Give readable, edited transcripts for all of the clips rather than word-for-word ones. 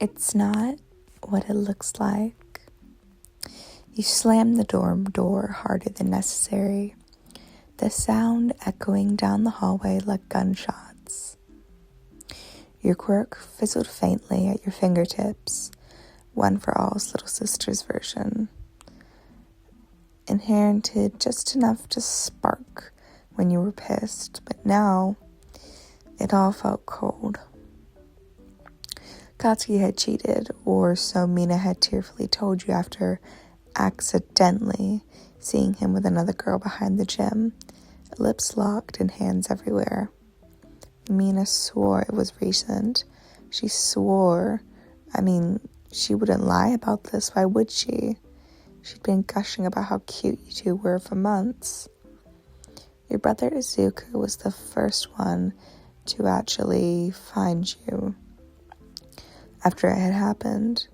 It's not what it looks like. You slam the dorm door harder than necessary, the sound echoing down the hallway like gunshots. Your quirk fizzled faintly at your fingertips, One for All's little sister's version. Inherited just enough to spark when you were pissed, but now it all felt cold. Katsuki had cheated, or so Bnha had tearfully told you after accidentally seeing him with another girl behind the gym, lips locked and hands everywhere. Bnha swore it was recent. She swore, she wouldn't lie about this, why would she? She'd been gushing about how cute you two were for months. Your brother Izuku was the first one to actually find you. After it had happened,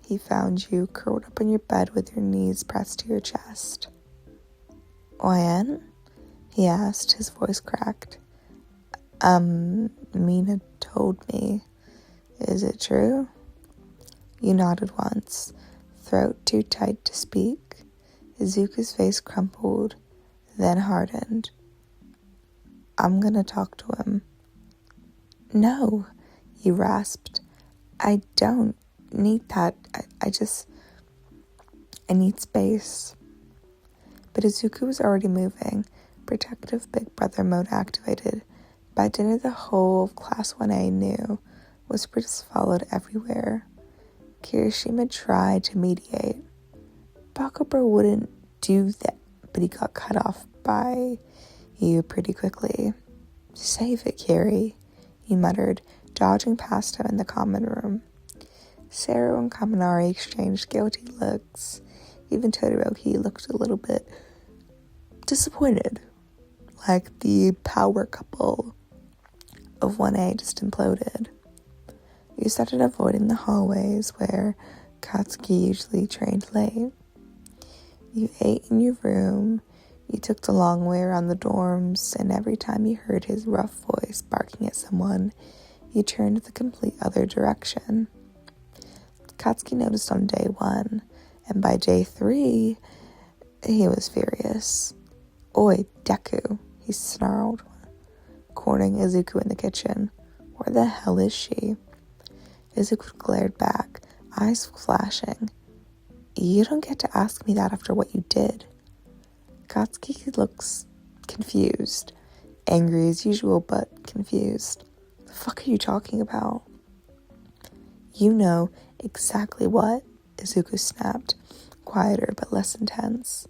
he found you curled up in your bed with your knees pressed to your chest. Oyen? He asked, his voice cracked. Bnha told me. Is it true? You nodded once, throat too tight to speak. Izuku's face crumpled, then hardened. I'm gonna talk to him. No, you rasped. I don't need that. I need space. But Izuku was already moving, protective big brother mode activated. By dinner, the whole of Class 1A knew. Whispers followed everywhere. Kirishima tried to mediate. Bakubou wouldn't do that, but he got cut off by you pretty quickly. Save it, Kiri, he muttered, dodging past him in the common room. Seru and Kaminari exchanged guilty looks. Even Todoroki looked a little bit disappointed, like the power couple of 1A just imploded. You started avoiding the hallways where Katsuki usually trained late. You ate in your room, you took the long way around the dorms, and every time you heard his rough voice barking at someone, you turned the complete other direction. Katsuki noticed on day 1, and by day 3, he was furious. Oi, Deku, he snarled, cornering Izuku in the kitchen. Where the hell is she? Izuku glared back, eyes flashing. You don't get to ask me that after what you did. Katsuki looks confused. Angry as usual, but confused. The fuck are you talking about? You know exactly what, Izuku snapped, quieter but less intense.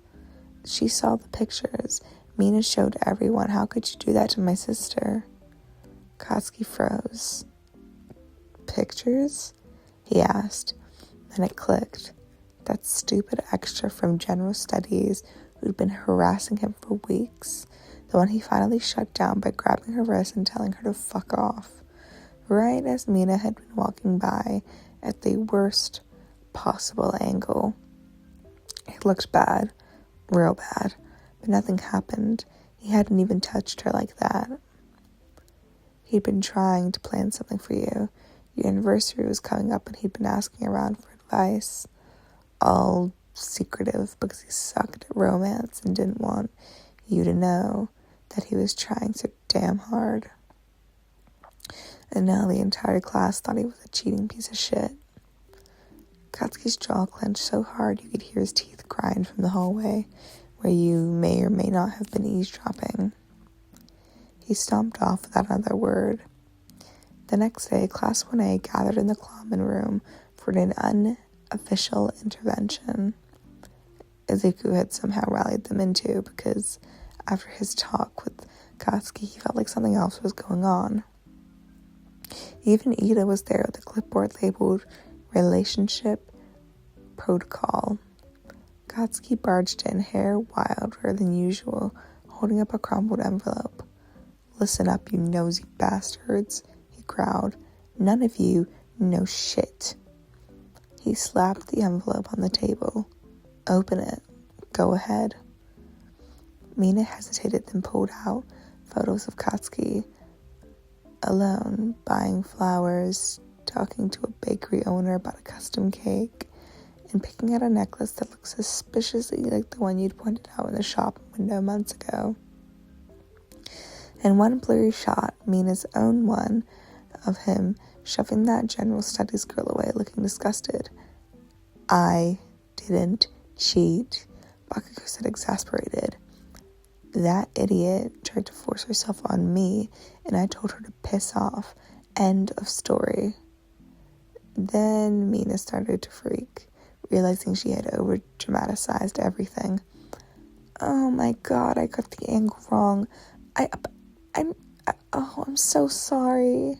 She saw the pictures. Bnha showed everyone. How could you do that to my sister? Katsuki froze. Pictures? He asked. Then it clicked. That stupid extra from General Studies who'd been harassing him for weeks. The one he finally shut down by grabbing her wrist and telling her to fuck off. Right as Bnha had been walking by at the worst possible angle. It looked bad. Real bad. But nothing happened. He hadn't even touched her like that. He'd been trying to plan something for you. Your anniversary was coming up and he'd been asking around for advice. All secretive because he sucked at romance and didn't want you to know that he was trying so damn hard. And now the entire class thought he was a cheating piece of shit. Katsuki's jaw clenched so hard you could hear his teeth grind from the hallway, where you may or may not have been eavesdropping. He stomped off without another word. The next day, Class 1A gathered in the common room for an unofficial intervention. Izuku had somehow rallied them into because after his talk with Katsuki, he felt like something else was going on. Even Ida was there with a clipboard labeled Relationship Protocol. Katsuki barged in, hair wilder than usual, holding up a crumpled envelope. Listen up, you nosy bastards, he growled. None of you know shit. He slapped the envelope on the table. Open it. Go ahead. Bnha hesitated, then pulled out photos of Katsuki alone, buying flowers talking to a bakery owner about a custom cake, and picking out a necklace that looks suspiciously like the one you'd pointed out in the shop window months ago. And one blurry shot, Mina's own one, of him shoving that general studies girl away looking disgusted. I didn't cheat, Bakugo said, exasperated. That idiot tried to force herself on me, and I told her to piss off. End of story. Then Mina started to freak, realizing she had over-dramatized everything. Oh my god, I got the angle wrong. I'm so sorry.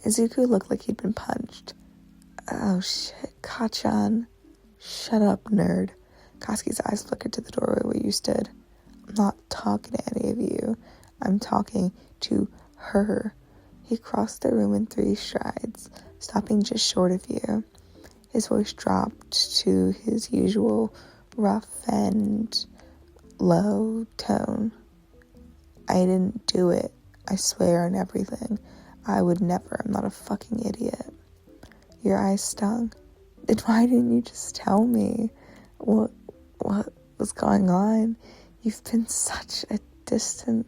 Izuku looked like he'd been punched. Oh shit, Kachan. Shut up, nerd. Katsuki's eyes flickered to the doorway where you stood. I'm not talking to any of you. I'm talking to her. He crossed the room in 3 strides, stopping just short of you. His voice dropped to his usual rough and low tone. I didn't do it. I swear on everything. I would never. I'm not a fucking idiot. Your eyes stung. Then why didn't you just tell me? What was going on? You've been such a distant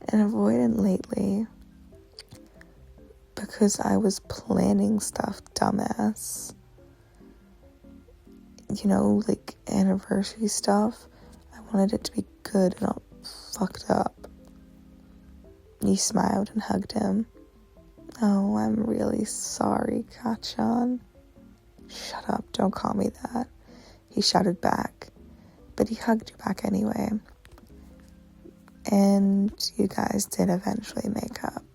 and avoidant lately. Because I was planning stuff, dumbass. You know, like anniversary stuff. I wanted it to be good and not fucked up. You smiled and hugged him. Oh, I'm really sorry, Kachan. Shut up, don't call me that. He shouted back, but he hugged you back anyway. And you guys did eventually make up.